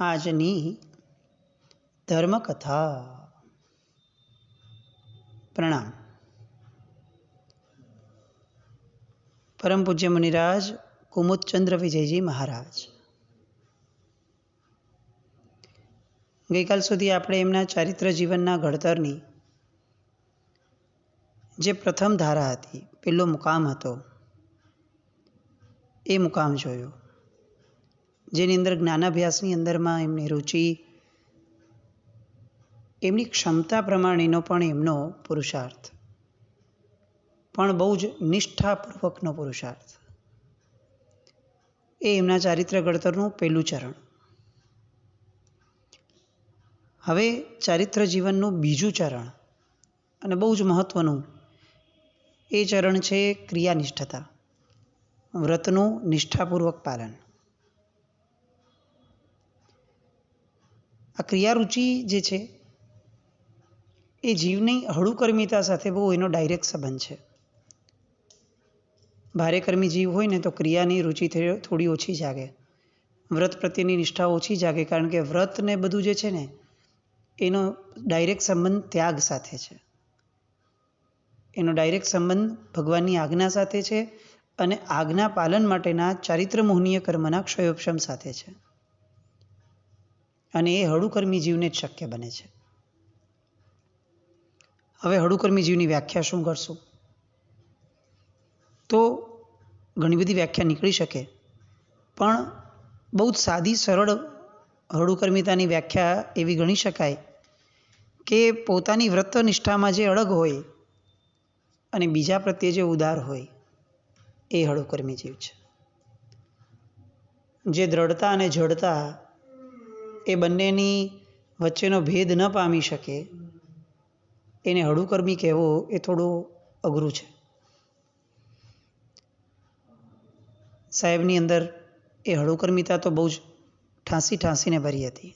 આજની ધર્મકથા. પ્રણામ. પરમ પૂજ્ય મુનિરાજ કુમુદચંદ્ર વિજયજી મહારાજ. ગઈકાલ સુધી આપણે એમના ચારિત્ર જીવનના ઘડતરની જે પ્રથમ ધારા હતી, પેલો મુકામ હતો, એ મુકામ જોયો, જેની અંદર જ્ઞાનાભ્યાસની અંદરમાં એમની રુચિ, એમની ક્ષમતા પ્રમાણેનો પણ એમનો પુરુષાર્થ, પણ બહુ જ નિષ્ઠાપૂર્વકનો પુરુષાર્થ. એ એમના ચારિત્ર ઘડતરનું પહેલું ચરણ. હવે ચારિત્ર જીવનનું બીજું ચરણ અને બહુ જ મહત્વનું એ ચરણ છે ક્રિયાનિષ્ઠતા, વ્રતનું નિષ્ઠાપૂર્વક પાલન. આ ક્રિયારુચિ જે છે એ જીવની હળુકર્મિતા સાથે બહુ એનો ડાયરેક્ટ સંબંધ છે. ભારેકર્મી જીવ હોય ને તો ક્રિયાની રુચિ થોડી ઓછી જાગે, વ્રત પ્રત્યેની નિષ્ઠા ઓછી જાગે, કારણ કે વ્રત ને બધું જે છે ને એનો ડાયરેક્ટ સંબંધ ત્યાગ સાથે છે, એનો ડાયરેક્ટ સંબંધ ભગવાનની આજ્ઞા સાથે છે અને આજ્ઞા પાલન માટેના ચારિત્ર મોહનીય કર્મના ક્ષયોપશમ સાથે છે. અને એ હળુકર્મી જીવને જ શક્ય બને છે. હવે હળુકર્મી જીવની વ્યાખ્યા શું કરશું? તો ઘણી બધી વ્યાખ્યા નીકળી શકે, પણ બહુ જ સાદી સરળ હળુકર્મિતાની વ્યાખ્યા એવી ગણી શકાય કે પોતાની વ્રત નિષ્ઠામાં જે અડગ હોય અને બીજા પ્રત્યે જે ઉદાર હોય, એ હળુકર્મી જીવ છે. જે દ્રઢતા અને જડતા એ બંનેની વચ્ચેનો ભેદ ન પામી શકે, એને હળુકર્મી કહેવો એ થોડું અઘરું છે. સાહેબની અંદર એ હળુકર્મિતા તો બહુ જ ઠાંસીને ભરી હતી.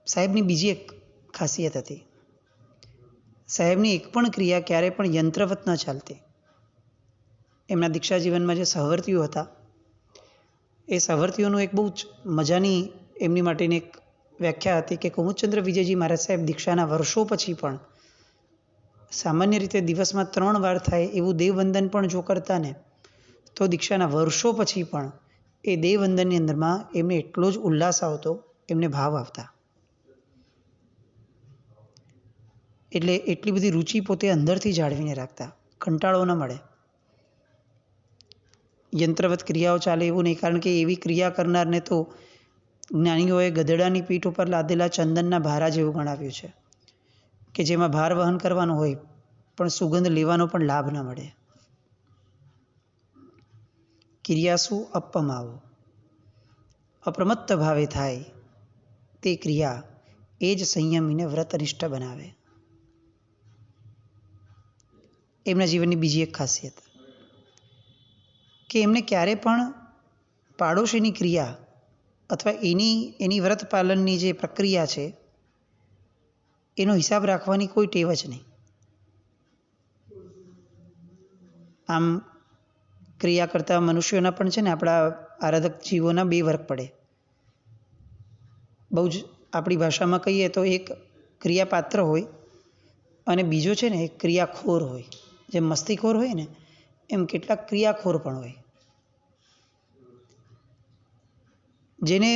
સાહેબની બીજી એક ખાસિયત હતી, સાહેબની એક પણ ક્રિયા ક્યારે પણ યંત્રવત ન ચાલતી. એમના દીક્ષા જીવનમાં જે સહવર્તીઓ હતા, એ સહવર્તીઓનું એક બહુ જ મજાની એમની માટેની એક વ્યાખ્યા હતી કે કુમુદચંદ્ર વિજયજી મહારાજ સાહેબ દીક્ષાના વર્ષો પછી પણ સામાન્ય રીતે દિવસમાં 3 વાર થાય એવું દેવવંદન પણ જો કરતા ને, તો દીક્ષાના વર્ષો પછી પણ એ દેવવંદનની અંદરમાં એમને એટલો જ ઉલ્લાસ આવતો, એમને ભાવ આવતા. એટલે એટલી બધી રુચિ પોતે અંદરથી જાળવીને રાખતા, કંટાળો ન મળે. યંત્રવત ક્રિયાઓ ચાલે એવું નહીં, કારણ કે એવી ક્રિયા કરનારને તો જ્ઞાનીઓએ ગધેડાની પીઠ ઉપર લાદેલા ચંદનના ભારા જેવું ગણાવ્યું છે, કે જેમાં ભાર વહન કરવાનો હોય પણ સુગંધ લેવાનો પણ લાભ ન મળે. ક્રિયાસુ અપમાવો, અપ્રમત્ત ભાવે થાય તે ક્રિયા એ જ સંયમીને વ્રતનિષ્ઠ બનાવે. એમના જીવનની બીજી એક ખાસિયત કે એમને ક્યારે પણ પાડોશીની ક્રિયા અથવા એની વ્રત પાલનની જે પ્રક્રિયા છે એનો હિસાબ રાખવાની કોઈ ટેવ જ નહીં. આમ ક્રિયા કરતા મનુષ્યોના પણ છે ને, આપણા આરાધક જીવોના 2 વર્ગ પડે. બહુ જ આપણી ભાષામાં કહીએ તો એક ક્રિયાપાત્ર હોય અને બીજો છે ને એક ક્રિયાખોર હોય. જેમ મસ્તીખોર હોય ને, એમ કેટલાક ક્રિયાખોર પણ હોય. જેને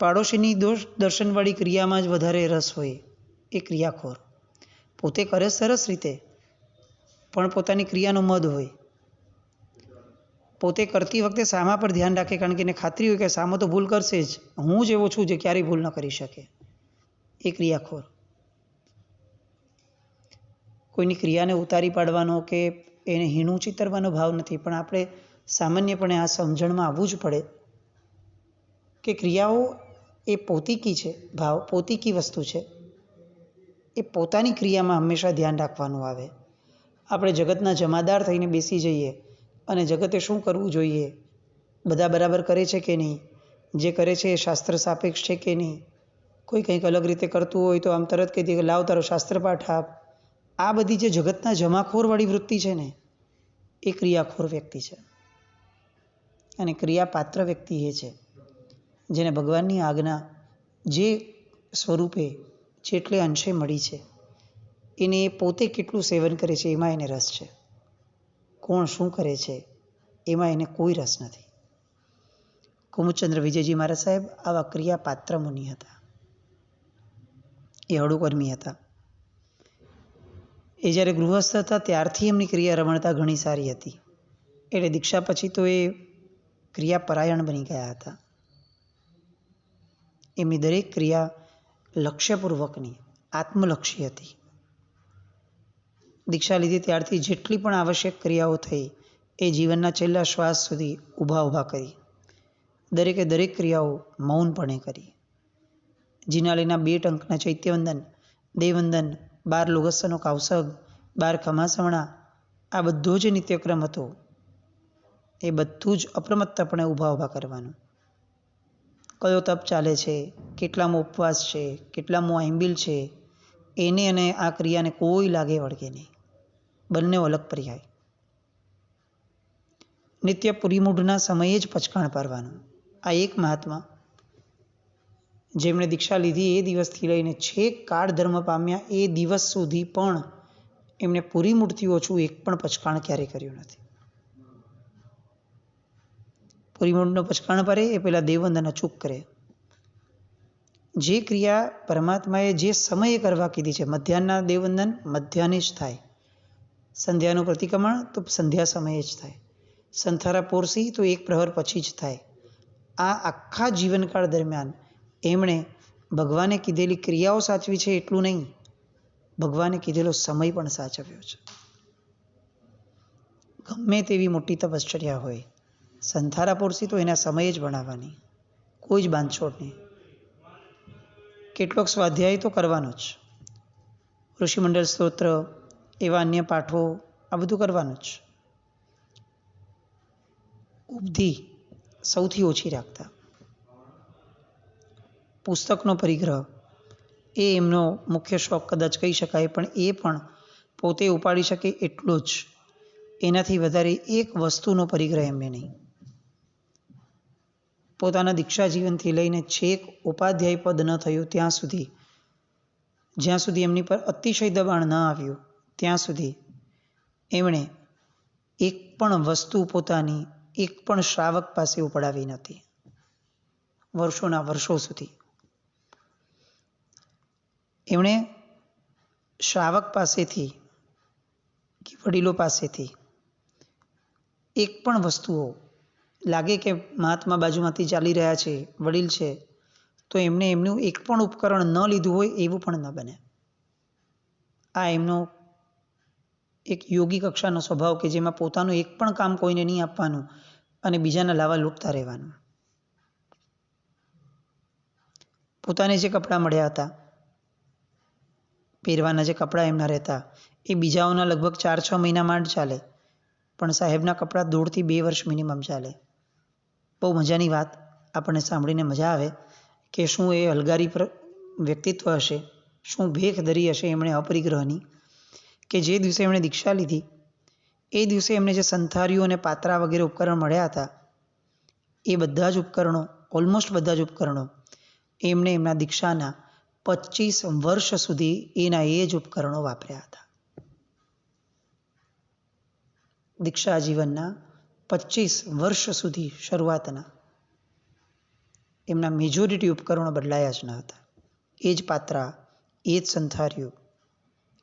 પાડોશીની દોષ દર્શનવાળી ક્રિયામાં જ વધારે રસ હોય, એ ક્રિયાખોર. પોતે કરે સરસ રીતે, પણ પોતાની ક્રિયાનો મદ હોય. પોતે કરતી વખતે સામા પર ધ્યાન રાખે, કારણ કે એને ખાતરી હોય કે સામો તો ભૂલ કરશે જ, હું જ એવો છું જે ક્યારેય ભૂલ ન કરી શકે. એ ક્રિયાખોર. કોઈની ક્રિયાને ઉતારી પાડવાનો કે એને હીણું ચિતરવાનો ભાવ નથી, પણ આપણે સામાન્યપણે આ સમજણમાં આવવું જ પડે કે ક્રિયાઓ એ પોતીકી છે, ભાવ પોતીકી વસ્તુ છે. એ પોતાની ક્રિયામાં હંમેશા ધ્યાન રાખવાનું આવે. આપણે જગતના જમાદાર થઈને બેસી જઈએ અને જગતે શું કરવું જોઈએ, બધા બરાબર કરે છે કે નહીં, જે કરે છે એ શાસ્ત્ર સાપેક્ષ છે કે નહીં, કોઈ કંઈક અલગ રીતે કરતું હોય તો આમ તરત કહી દે કે લાવ તારો શાસ્ત્ર પાઠ આપ. આ બધી જે જગતના જમાખોરવાળી વૃત્તિ છે ને, એ ક્રિયાખોર વ્યક્તિ છે. અને ક્રિયાપાત્ર વ્યક્તિ એ છે જેને ભગવાનની આજ્ઞા જે સ્વરૂપે જેટલે અંશે મળી છે એને પોતે કેટલું સેવન કરે છે એમાં એને રસ છે. કોણ શું કરે છે એમાં એને કોઈ રસ નથી. કુમુદચંદ્ર વિજયજી મહારાજ સાહેબ આવા ક્રિયાપાત્ર મુનિ હતા. એ હળુકર્મી હતા. એ જ્યારે ગૃહસ્થ હતા ત્યારથી એમની ક્રિયા રમણતા ઘણી સારી હતી. એટલે દીક્ષા પછી તો એ ક્રિયાપરાયણ બની ગયા હતા. એમની દરેક ક્રિયા લક્ષ્યપૂર્વકની આત્મલક્ષી હતી. દીક્ષા લીધી ત્યારથી જેટલી પણ આવશ્યક ક્રિયાઓ થઈ એ જીવનના છેલ્લા શ્વાસ સુધી ઊભા કરી. દરેકે દરેક ક્રિયાઓ મૌનપણે કરી. જીનાલીના 2 ટંકના ચૈત્યવંદન, દેવવંદન, 12 લોગસ્સનો કાવસગ, 12 ખમાસમણા, આ બધો જે નિત્યક્રમ હતો એ બધું જ અપ્રમત્તપણે ઊભા કરવાનું. કયો તપ ચાલે છે, કેટલામો ઉપવાસ છે, કેટલામો આંબિલ છે, એને અને આ ક્રિયાને કોઈ લાગે વળગે નહીં. બંને અલગ પર્યાય. નિત્ય પુરીમૂઢના સમયે જ પચકાણ પારવાનું. આ એક મહાત્મા જેમણે દીક્ષા લીધી એ દિવસથી લઈને છેક કાળ ધર્મ પામ્યા એ દિવસ સુધી પણ એમણે પુરીમૂઢથી ઓછું એક પણ પચકાણ ક્યારેય કર્યું નથી. પુરીમૂઢનો પચકાણ પારે એ પહેલાં દેવવંદન અચૂક કરે. જે ક્રિયા પરમાત્માએ જે સમયે કરવા કીધી છે, મધ્યાહના દેવવંદન મધ્યાહને જ થાય, સંધ્યાનું પ્રતિક્રમણ તો સંધ્યા સમયે જ થાય, સંથારા પોરસી તો 1 પ્રહર પછી જ થાય. આ આખા જીવનકાળ દરમિયાન એમણે ભગવાને કીધેલી ક્રિયાઓ સાચવી છે એટલું નહીં, ભગવાને કીધેલો સમય પણ સાચવ્યો છે. ગમે તેવી મોટી તપશ્ચર્યા હોય, સંથારા પોરસી તો એના સમયે જ બનાવવાની, કોઈ જ બાંધછોડ નહીં. કેટલોક સ્વાધ્યાય તો કરવાનો જ, ઋષિમંડળ સ્તોત્ર, એવા અન્ય પાઠો, આ બધું કરવાનું જ. ઉપધિ સૌથી ઓછી રાખતા. પુસ્તકનો પરિગ્રહ એ એમનો મુખ્ય શોખ કદાચ કહી શકાય, પણ એ પણ પોતે ઉપાડી શકે એટલો જ, એનાથી વધારે એક વસ્તુનો પરિગ્રહ એમને નહીં. પોતાના દીક્ષા જીવનથી લઈને છેક ઉપાધ્યાય પદ ન થયું ત્યાં સુધી, જ્યાં સુધી એમની પર અતિશય દબાણ ન આવ્યું ત્યાં સુધી એમણે એક પણ વસ્તુ પોતાની એક પણ શ્રાવક પાસે ઉપડાવી નથી. વર્ષોના વર્ષો સુધી એમણે શ્રાવક પાસેથી કે વડીલો પાસેથી એક પણ વસ્તુઓ લાગે કે મહાત્મા બાજુમાંથી ચાલી રહ્યા છે, વડીલ છે, તો એમને એમનું એક પણ ઉપકરણ ન લીધું હોય એવું પણ ન બને. આ એમનો એક યોગી કક્ષાનો સ્વભાવ કે જેમાં પોતાનું એક પણ કામ કોઈને નહીં આપવાનું અને બીજાના લાવા લૂંટતા રહેવાનું. પોતાને જે કપડાં મળ્યા હતા, પહેરવાના જે કપડાં એમના રહેતા, એ બીજાઓના લગભગ 4-6 મહિના માંડ ચાલે, પણ સાહેબના કપડાં 1.5 થી 2 વર્ષ મિનિમમ ચાલે. બહુ મજાની વાત, આપણને સાંભળીને મજા આવે કે શું એ હલગારી પર વ્યક્તિત્વ હશે, શું ભેખ ધરી હશે એમણે અપરિગ્રહની, કે જે દિવસે એમણે દીક્ષા લીધી એ દિવસે એમને જે સંથારીઓ અને પાત્રા વગેરે ઉપકરણ મળ્યા હતા, એ બધા જ ઉપકરણો, ઓલમોસ્ટ બધા જ ઉપકરણો એમણે એમના દીક્ષાના 25 વર્ષ સુધી એના એ જ ઉપકરણો વાપર્યા હતા. દીક્ષા જીવનના 25 વર્ષ સુધી શરૂઆતના એમના મેજોરિટી ઉપકરણો બદલાયા જ ન હતા. એ જ પાત્રા, એ જ સંથારીઓ,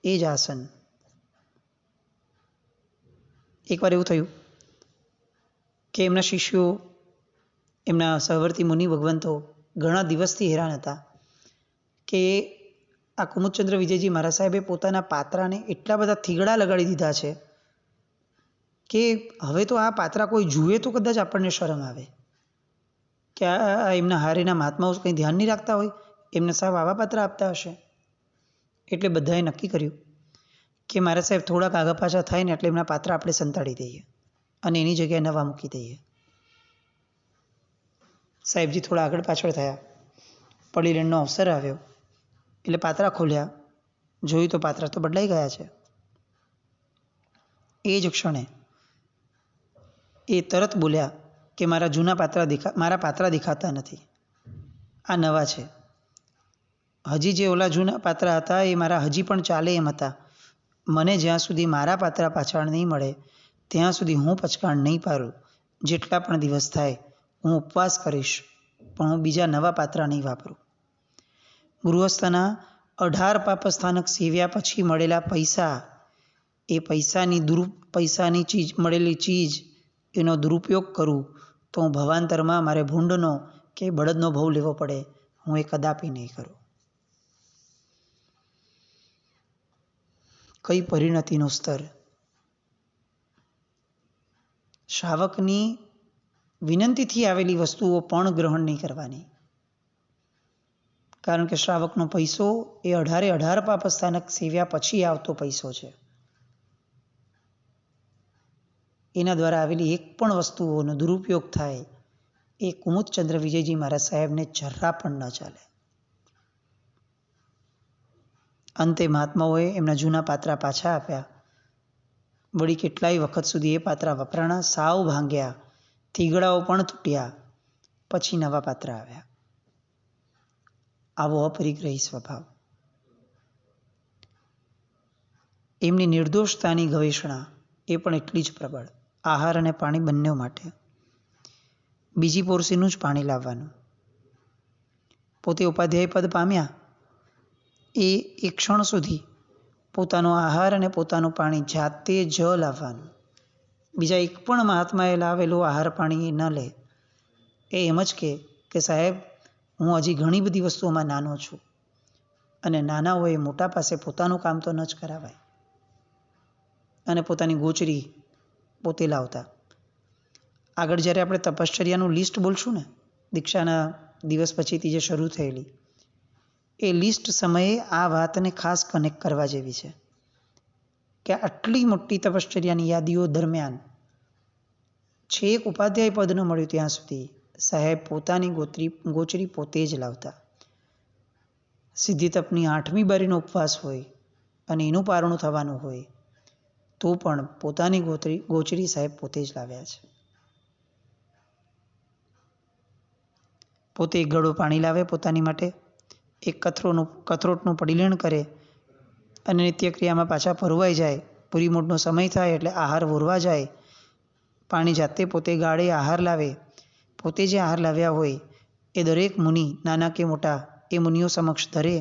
એ જ આસન. એકવાર એવું થયું કે એમના શિષ્યો, એમના સહવર્તી મુનિ ભગવંતો ઘણા દિવસથી હેરાન હતા કે આ કુમુદચંદ્ર વિજયજી મહારાજ સાહેબે પોતાના પાત્રાને એટલા બધા થીગડા લગાડી દીધા છે કે હવે તો આ પાત્રા કોઈ જુએ તો કદાચ આપણને શરમ આવે કે આ એમના હારેના મહાત્માઓ કંઈ ધ્યાન નહીં રાખતા હોય, એમને સાહેબ આવા પાત્રા આપતા હશે. એટલે બધાએ નક્કી કર્યું કે મહારાજ સાહેબ થોડાક આગા પાછા થાય ને એટલે એમના પાત્રા આપણે સંતાડી દઈએ અને એની જગ્યાએ નવા મૂકી દઈએ. સાહેબજી થોડા આગળ પાછળ થયા, પડીલેણનો અવસર આવ્યો એટલે પાત્રા ખોલ્યા, જોયું તો પાત્રા તો બદલાઈ ગયા છે. એ જ ક્ષણે એ તરત બોલ્યા કે મારા પાત્રા દેખાતા નથી. આ નવા છે. હજી જે ઓલા જૂના પાત્ર હતા એ મારા હજી પણ ચાલે એમ હતા. મને જ્યાં સુધી મારા પાત્ર પાછળ નહીં મળે ત્યાં સુધી હું પચકાણ નહીં પાડું. જેટલા પણ દિવસ થાય હું ઉપવાસ કરીશ, પણ હું બીજા નવા પાત્ર નહીં વાપરું. ગૃહસ્થના 18 પાપસ્થાનક સેવ્યા પછી મળેલા પૈસા, એ પૈસાની ચીજ મળેલી ચીજ એનો દુરુપયોગ કરું તો હું ભવાંતરમાં મારે ભૂંડનો કે બળદનો ભવ લેવો પડે, હું એ કદાપી નહીં કરું. કઈ પરિણતિનો સ્તર! શ્રાવકની વિનંતીથી આવેલી વસ્તુઓ પણ ગ્રહણ નહીં કરવાની, કારણ કે શ્રાવકનો પૈસો એ 18 પાપસ્થાનક સેવ્યા પછી આવતો પૈસો છે. એના દ્વારા આવેલી એક પણ વસ્તુઓનો દુરુપયોગ થાય એ કુમુદચંદ્ર વિજયજી મહારાજ સાહેબને જરા પણ ન ચાલે. અંતે મહાત્માઓએ એમના જૂના પાત્રા પાછા આપ્યા. વળી કેટલાય વખત સુધી એ પાત્રા વપરાણા, સાવ ભાંગ્યા, થીગડાઓ પણ તૂટ્યા. પછી નવા પાત્ર આવ્યા. આવો અપરિગ્રહી સ્વભાવ. એમની નિર્દોષતાની ગવેષણા એ પણ એટલી જ પ્રબળ. આહાર અને પાણી બંને માટે બીજી પોરસીનું જ પાણી લાવવાનું. પોતે ઉપાધ્યાય પદ પામ્યા એ એક ક્ષણ સુધી પોતાનો આહાર અને પોતાનું પાણી જાતે જ લાવવાનું. બીજા એક પણ મહાત્માએ લાવેલું આહાર પાણી ન લે. એ એમ જ કે સાહેબ, હું હજી ઘણી બધી વસ્તુઓમાં નાનો છું, અને નાના હોય મોટા પાસે પોતાનું કામ તો ન જ કરાવાય. અને પોતાની ગોચરી પોતે લાવતા. આગળ જ્યારે આપણે તપશ્ચર્યાનું લિસ્ટ બોલશું ને, દીક્ષાના દિવસ પછીથી જે શરૂ થયેલી, એ લિસ્ટ સમયે આ વાતને ખાસ કનેક્ટ કરવા જેવી છે કે આટલી મોટી તપશ્ચર્યાની યાદીઓ દરમિયાન છેક ઉપાધ્યાય પદ ન મળ્યું ત્યાં સુધી સાહેબ પોતાની ગોચરી પોતે જ લાવતા. સિદ્ધિ તપની 8મી બારીનો ઉપવાસ હોય અને એનું પારણું થવાનું હોય તો પણ પોતાની ગોચરી સાહેબ પોતે જ લાવ્યા છે. પોતે એક ગળો પાણી લાવે પોતાની માટે, એક કથરોટનું પડીલેણ કરે અને નિત્યક્રિયામાં પાછા ફરવાઈ જાય. પૂરી મૂઢનો સમય થાય એટલે આહાર વોરવા જાય, પાણી જાતે પોતે ગાળે આહાર લાવે. પોતે જે આહાર લાવ્યા હોય એ દરેક મુનિ, નાના કે મોટા, એ મુનિઓ સમક્ષ ધરે.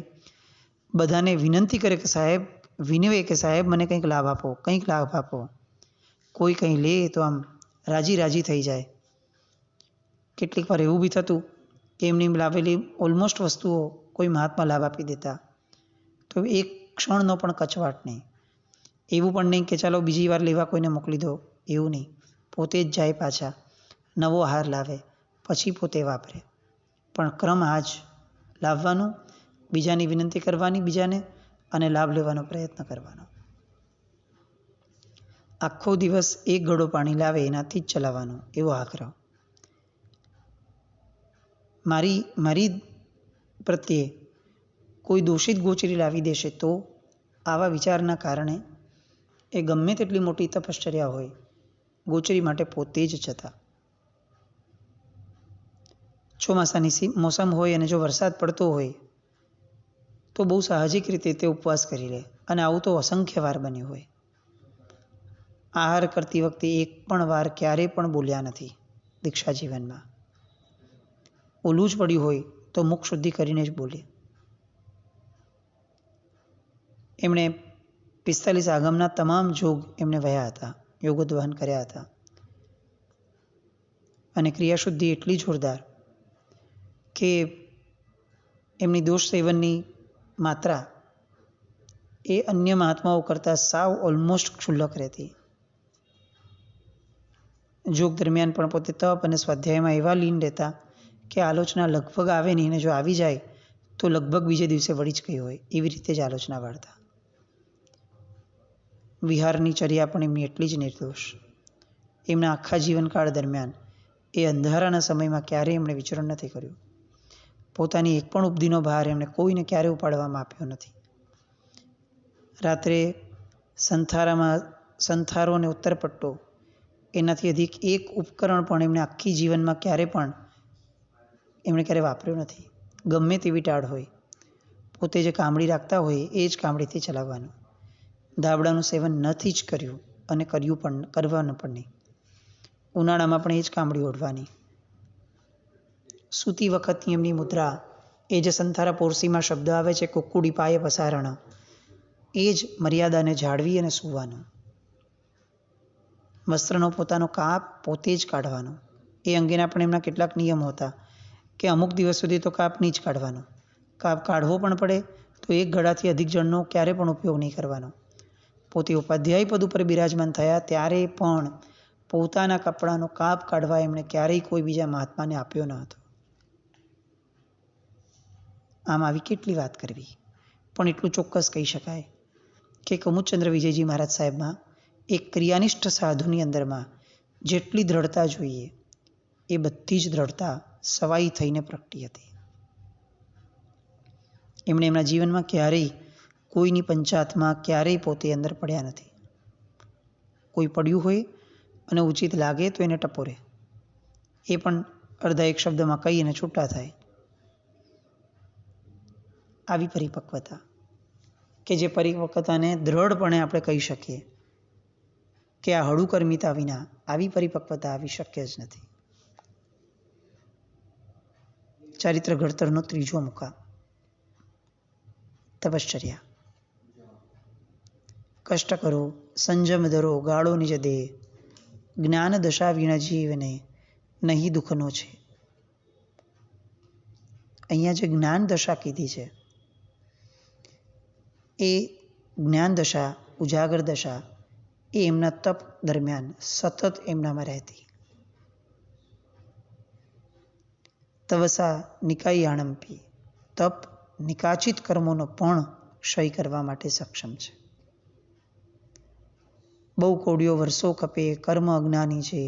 બધાને વિનંતી કરે કે સાહેબ, વિનવે કે સાહેબ મને કંઈક લાભ આપો, કંઈક લાભ આપો. કોઈ કંઈ લે તો આમ રાજી થઈ જાય. કેટલીક વાર એવું બી થતું કે એમની લાવેલી ઓલમોસ્ટ વસ્તુઓ કોઈ મહાત્મા લાભ આપી દેતા, તો એક ક્ષણનો પણ કચવાટ નહીં. એવું પણ નહીં કે ચાલો બીજી વાર લેવા કોઈને મોકલી દો, એવું નહીં. પોતે જ જાય પાછા, નવો આહાર લાવે, પછી પોતે વાપરે. પણ ક્રમ આ જ, લાવવાનું, બીજાની વિનંતી કરવાની બીજાને, અને લાભ લેવાનો પ્રયત્ન કરવાનો. આખો દિવસ એક ઘડો પાણી લાવે એનાથી જ ચલાવવાનો, એવો આગ્રહ. મારી પ્રત્યે કોઈ દોષિત ગોચરી લાવી દેશે તો આવા વિચારના કારણે એ ગમે તેટલી મોટી તપશ્ચર્યા હોય, ગોચરી માટે પોતે જ જતા. ચોમાસાની મોસમ હોય અને જો વરસાદ પડતો હોય તો બહુ સાહજિક રીતે તે ઉપવાસ કરી લે, અને આવું તો અસંખ્ય વાર બન્યું હોય. આહાર કરતી વખતે એક પણ વાર ક્યારેય પણ બોલ્યા નથી દીક્ષા જીવનમાં. ઓલું જ પડ્યું હોય તો મુખ શુદ્ધિ કરીને જ બોલે. એમણે 45 આગમના તમામ જોગ એમણે વહ્યા હતા, યોગોદ્વહન કર્યા હતા. અને ક્રિયાશુદ્ધિ એટલી જોરદાર કે એમની દોષ સેવનની માત્રા એ અન્ય મહાત્માઓ કરતાં સાવ ઓલમોસ્ટ ક્ષુલ્લક રહેતી. જોગ દરમિયાન પણ પોતે તપ અને સ્વાધ્યાયમાં એવા લીન રહેતા કે આલોચના લગભગ આવે નહીં, અને જો આવી જાય તો લગભગ બીજે દિવસે વળી જ ગઈ હોય એવી રીતે જ આલોચના વાળતા. વિહારની ચર્યા પણ એમની એટલી જ નિર્દોષ. એમના આખા જીવનકાળ દરમિયાન એ અંધારાના સમયમાં ક્યારેય એમણે વિચરણ નથી કર્યું. પોતાની એક પણ ઉપધિનો ભાર એમણે કોઈને ક્યારે ઉપાડવામાં આપ્યો નથી. રાત્રે સંથારો અને ઉત્તરપટ્ટો, એનાથી અધિક એક ઉપકરણ પણ એમણે આખી જીવનમાં ક્યારે વાપર્યું નથી. ગમે તેવી ટાળ હોય, પોતે જે કામળી રાખતા હોય એ જ કામળીથી ચલાવવાનું. ધાબળાનું સેવન નથી જ કર્યું અને કરવાનું પણ નહીં. ઉનાળામાં પણ એ જ કામળી ઓઢવાની. સૂતી વખતની એમની મુદ્રા, એ જે સંથારા પોરસીમાં શબ્દ આવે છે કુક્કુડી પાયે પસારણ, એ જ મર્યાદાને જાળવી અને સૂવાનું. વસ્ત્રનો પોતાનો કાપ પોતે જ કાઢવાનો. એ અંગેના પણ એમના કેટલાક નિયમો હતા કે અમુક દિવસ સુધી તો કાપ નહીં જ કાઢવાનો. કાપ કાઢવો પણ પડે તો એક ગળાથી અધિક જણનો ક્યારે પણ ઉપયોગ નહીં કરવાનો. પોતે ઉપાધ્યાય પદ ઉપર બિરાજમાન થયા ત્યારે પણ પોતાના કપડાનો કાપ કાઢવા એમણે ક્યારેય કોઈ બીજા મહાત્માને આપ્યો ન હતો. આમ આવી કેટલી વાત કરવી, પણ એટલું ચોક્કસ કહી શકાય કે કુમુદચંદ્ર વિજયજી મહારાજ સાહેબમાં એક ક્રિયાનિષ્ઠ સાધુની અંદરમાં જેટલી દ્રઢતા જોઈએ એ બધી જ દ્રઢતા સવાઈ થઈને પ્રગટી હતી. એમણે એમના જીવનમાં ક્યારેય કોઈની પંચાયતમાં ક્યારેય પોતે અંદર પડ્યા નથી. કોઈ પડ્યું હોય અને ઉચિત લાગે તો એને ટપોરે, એ પણ અડધા એક શબ્દમાં કહી અને છૂટા થાય. આવી પરિપક્વતા કે જે પરિપક્વતાને દ્રઢપણે આપણે કહી શકીએ કે આ હળુકર્મિતા વિના આવી પરિપક્વતા આવી શક્ય જ નથી. ચારિત્ર ઘડતરનો ત્રીજો મુકામ તપશ્ચર્યા. કષ્ટ કરો, સંજમ ધરો, ગાળો નિજ દેહ, જ્ઞાન દશા વિના જીવને નહીં દુઃખનો છે. અહીંયા જે જ્ઞાન દશા કીધી છે એ જ્ઞાન દશા, ઉજાગર દશા એ એમના તપ દરમિયાન સતત એમનામાં રહેતી. તવસા નિકાયાણંપી, તપ નિકાચિત કર્મોનો પણ ક્ષય કરવા માટે સક્ષમ છે. બહુ કોડીઓ વર્ષો ખપે, કર્મ અજ્ઞાની છે,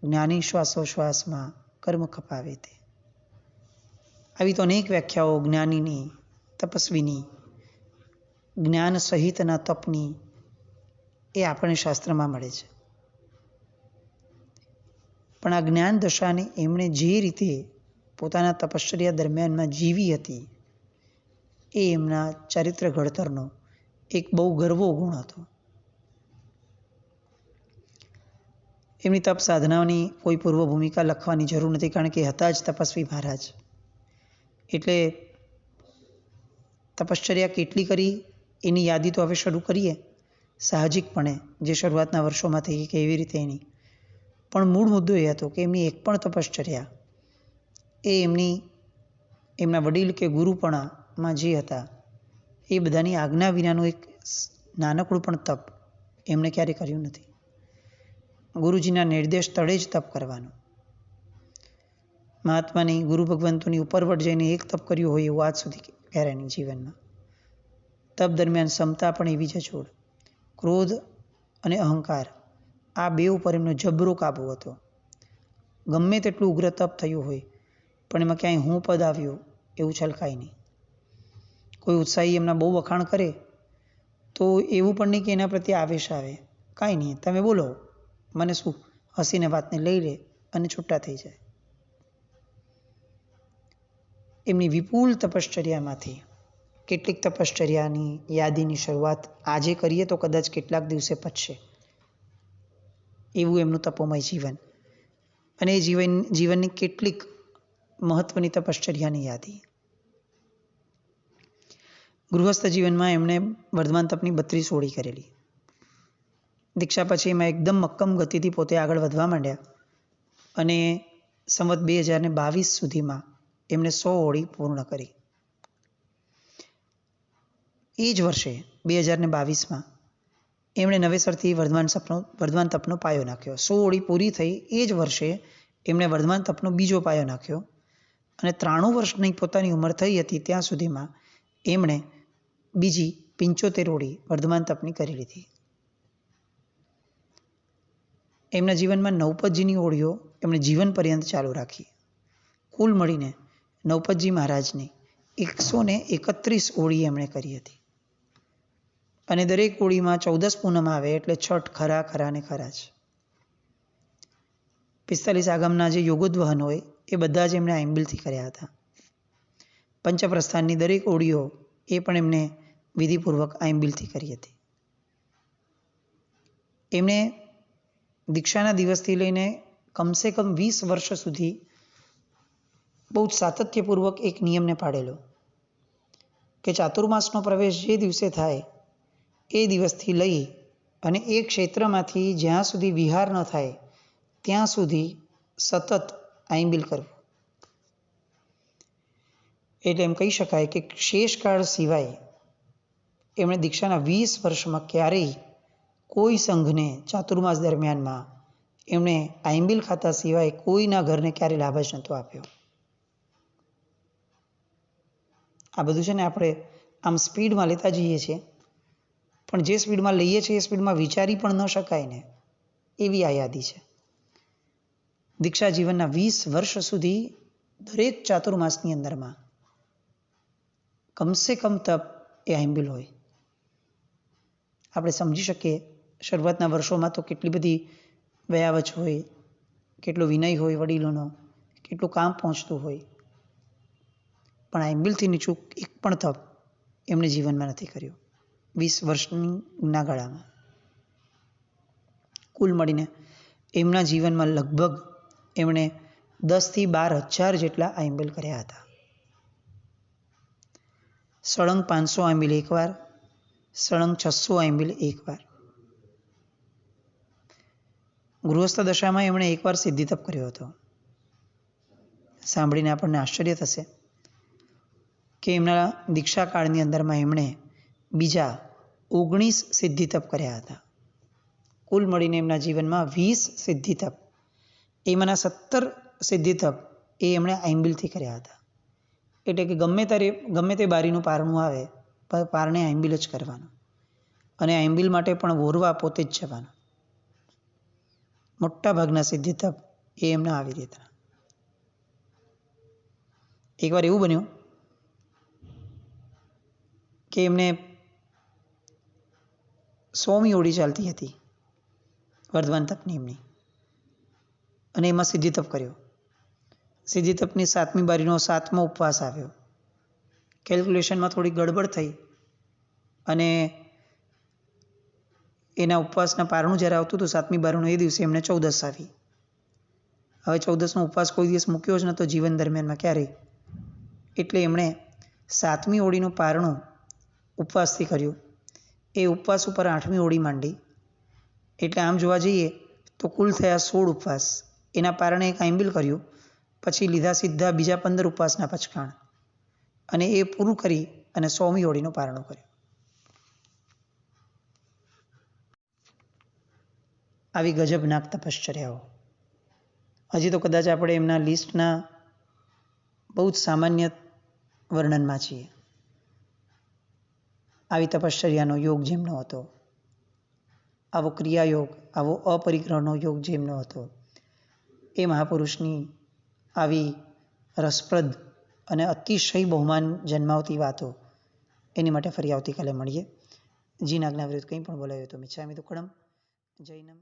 જ્ઞાની શ્વાસોશ્વાસમાં કર્મ ખપાવે તે. આવી તો અનેક વ્યાખ્યાઓ જ્ઞાનીની, તપસ્વીની, જ્ઞાન સહિતના તપની એ આપણને શાસ્ત્રમાં મળે છે. પણ આ જ્ઞાન દશાને એમણે જે રીતે પોતાના તપશ્ચર્યા દરમિયાનમાં જીવી હતી એ એમના ચારિત્ર ઘડતરનો એક બહુ ગર્વો ગુણ હતો. એમની તપ સાધનાઓની કોઈ પૂર્વ ભૂમિકા લખવાની જરૂર નથી, કારણ કે હતા જ તપસ્વી મહારાજ. એટલે તપશ્ચર્યા કેટલી કરી એની યાદી તો હવે શરૂ કરીએ સાહજિકપણે, જે શરૂઆતના વર્ષોમાં થઈ કે એવી રીતે એની. પણ મૂળ મુદ્દો એ હતો કે એમની એક પણ તપશ્ચર્યા એ એમના વડીલ કે ગુરુપણામાં જે હતા એ બધાની આજ્ઞા વિનાનું એક નાનકડું પણ તપ એમણે ક્યારેય કર્યું નથી. ગુરુજીના નિર્દેશ તળે જ તપ કરવાનું. મહાત્માની, ગુરુ ભગવંતોની ઉપરવટ જઈને એક તપ કર્યું હોય એવું આજ સુધી ક્યારેય જીવનમાં. તપ દરમિયાન ક્ષમતા પણ એવી જ છોડ. ક્રોધ અને અહંકાર આ બે ઉપર એમનો જબરો કાબુ હતો. ગમે તેટલું ઉગ્ર તપ થયું હોય પણ એમાં ક્યાંય હું પદ આવ્યું એવું છલકાય નહીં. કોઈ ઉત્સાહી એમના બહુ વખાણ કરે તો એવું પણ નહીં કે એના પ્રત્યે આવેશ આવે, કાંઈ નહીં, તમે બોલો, મને શું, હસીને વાતને લઈ લે અને છૂટા થઈ જાય. એમની વિપુલ તપશ્ચર્યામાંથી કેટલીક તપશ્ચર્યાની યાદીની શરૂઆત આજે કરીએ તો કદાચ કેટલાક દિવસે પચશે એવું એમનું તપોમય જીવન. અને એ જીવનની કેટલીક મહત્વની તપશ્ચર્યાની યાદી. ગૃહસ્થ જીવનમાં એમણે વર્ધમાન તપની 32 ઓળી કરેલી. દીક્ષા પછી એમાં એકદમ મક્કમ ગતિથી પોતે આગળ વધવા માંડ્યા અને સંવત 2022 સુધીમાં એમણે 100 ઓળી પૂર્ણ કરી. એ જ વર્ષે 2022માં એમણે નવેસરથી વર્ધમાન તપનો પાયો નાખ્યો. 100 ઓળી પૂરી થઈ એ જ વર્ષે એમણે વર્ધમાન તપનો બીજો પાયો નાખ્યો અને 93 વર્ષની પોતાની ઉંમર થઈ હતી ત્યાં સુધીમાં એમણે બીજી 75 ઓળી વર્ધમાન તપની કરી લીધી. એમના જીવનમાં નવપતજીની ઓળીઓ એમણે જીવન પર્યંત ચાલુ રાખી. કુલ મળીને નવપતજી મહારાજની 131 ઓળી એમણે કરી હતી. અને દરેક ઓળીમાં 14 પૂનમ આવે એટલે છઠ ખરા ને ખરા જ. 45 આગમના જે યોગોદ્વહન હોય એ બધા જ એમણે આંબિલથી કર્યા હતા. પંચપ્રસ્થાનની દરેક ઓળીઓ એ પણ એમને વિધિપૂર્વક આઈમ્બિલથી કરી હતી. એમણે દીક્ષાના દિવસથી લઈને કમસે કમ 20 વર્ષ સુધી બહુ જ સાતત્યપૂર્વક એક નિયમને પાડેલો કે ચાતુર્માસનો પ્રવેશ જે દિવસે થાય એ દિવસથી લઈ અને એ ક્ષેત્રમાંથી જ્યાં સુધી વિહાર ન થાય ત્યાં સુધી સતત આઈમ્બિલ કરવું. એટલે એમ કહી શકાય કે શેષકાળ સિવાય એમણે દીક્ષાના 20 વર્ષમાં ક્યારેય કોઈ સંઘને ચાતુર્માસ દરમિયાનમાં એમણે આઈમ્બિલ ખાતા સિવાય કોઈના ઘરને ક્યારેય લાભ જ નહોતો આપ્યો. આ બધું છે ને આપણે આમ સ્પીડમાં લેતા જઈએ છીએ, પણ જે સ્પીડમાં લઈએ છીએ એ સ્પીડમાં વિચારી પણ ન શકાય ને એવી આ યાદી છે. દીક્ષા જીવનના 20 વર્ષ સુધી દરેક ચાતુર્માસની અંદરમાં કમસે કમ તપ એ આઈમ્બિલ હોય. આપણે સમજી શકીએ શરૂઆતના વર્ષોમાં તો કેટલી બધી વયાવચ હોય, કેટલો વિનય હોય વડીલોનો, કેટલું કામ પહોંચતું હોય, પણ આઈમ્બિલથી નીચું એક પણ તપ એમણે જીવનમાં નથી કર્યું 20 વર્ષના ગાળામાં. કુલ મળીને એમના જીવનમાં લગભગ એમણે 10 થી 12,000 જેટલા આઈમ્બિલ કર્યા હતા. સળંગ 500 આઈમ્બિલ એકવાર, સળંગ 600 આઈમ્બિલ એકવાર. ગૃહસ્થ દશામાં એમણે એકવાર સિદ્ધિ તપ કર્યો હતો. સાંભળીને આપણને આશ્ચર્ય થશે કે એમના દીક્ષા કાળની અંદરમાં એમણે બીજા 19 સિદ્ધિ તપ કર્યા હતા. કુલ મળીને એમના જીવનમાં 20 સિદ્ધિ તપ, એમાંના 17 સિદ્ધિ તપ એ એમણે આઈમ્બિલથી કર્યા હતા. એટલે કે ગમે તે બારીનું પારણું આવે, પારણે આઈમ્બિલ જ કરવાનું, અને આઈમ્બિલ માટે પણ વોરવા પોતે જ જવાનું. મોટા ભાગના સિદ્ધિ તપ એ એમના આવી રીતના. એકવાર એવું બન્યું કે એમને 100મી ઓળી ચાલતી હતી વર્ધમાન તપની એમની, અને એમાં સિદ્ધિ તપ કર્યો. સિદ્ધિ તપની 7મી બારીનો 7મો ઉપવાસ આવ્યો. કેલ્ક્યુલેશનમાં થોડી ગડબડ થઈ અને એના ઉપવાસના પારણું જ્યારે આવતું હતું 7મી બારીનું, એ દિવસે એમને 14 આવી. હવે 14નો ઉપવાસ કોઈ દિવસ મૂક્યો જ નહોતો જીવન દરમિયાનમાં ક્યારેય, એટલે એમણે 7મી ઓળીનું પારણું ઉપવાસથી કર્યું. એ ઉપવાસ ઉપર 8મી ઓળી માંડી. એટલે આમ જોવા જઈએ તો કુલ થયા 16 ઉપવાસ. એના પારણે એક આઈમ્બિલ કર્યું, પછી લીધા સીધા બીજા 15 ઉપવાસના પચકાણ, અને એ પૂરું કરી અને 100મી ઓળીનું પારણું કર્યું. આવી ગજબનાક તપશ્ચર્યાઓ. હજી તો કદાચ આપણે એમના લિસ્ટના બહુ જ સામાન્ય વર્ણનમાં છીએ. આવી તપશ્ચર્યાનો યોગ જેમનો હતો, આવો ક્રિયાયોગ, આવો અપરિગ્રહનો યોગ જેમનો હતો, એ મહાપુરુષની આવી રસપ્રદ અને અતિશય બહુમાન જન્માવતી વાતો એની માટે ફરી આવતીકાલે મળીએ. જીન આજ્ઞા વિરુદ્ધ કંઈ પણ બોલાયું તો મિચ્છામિ દુક્કડમ. જૈનમ.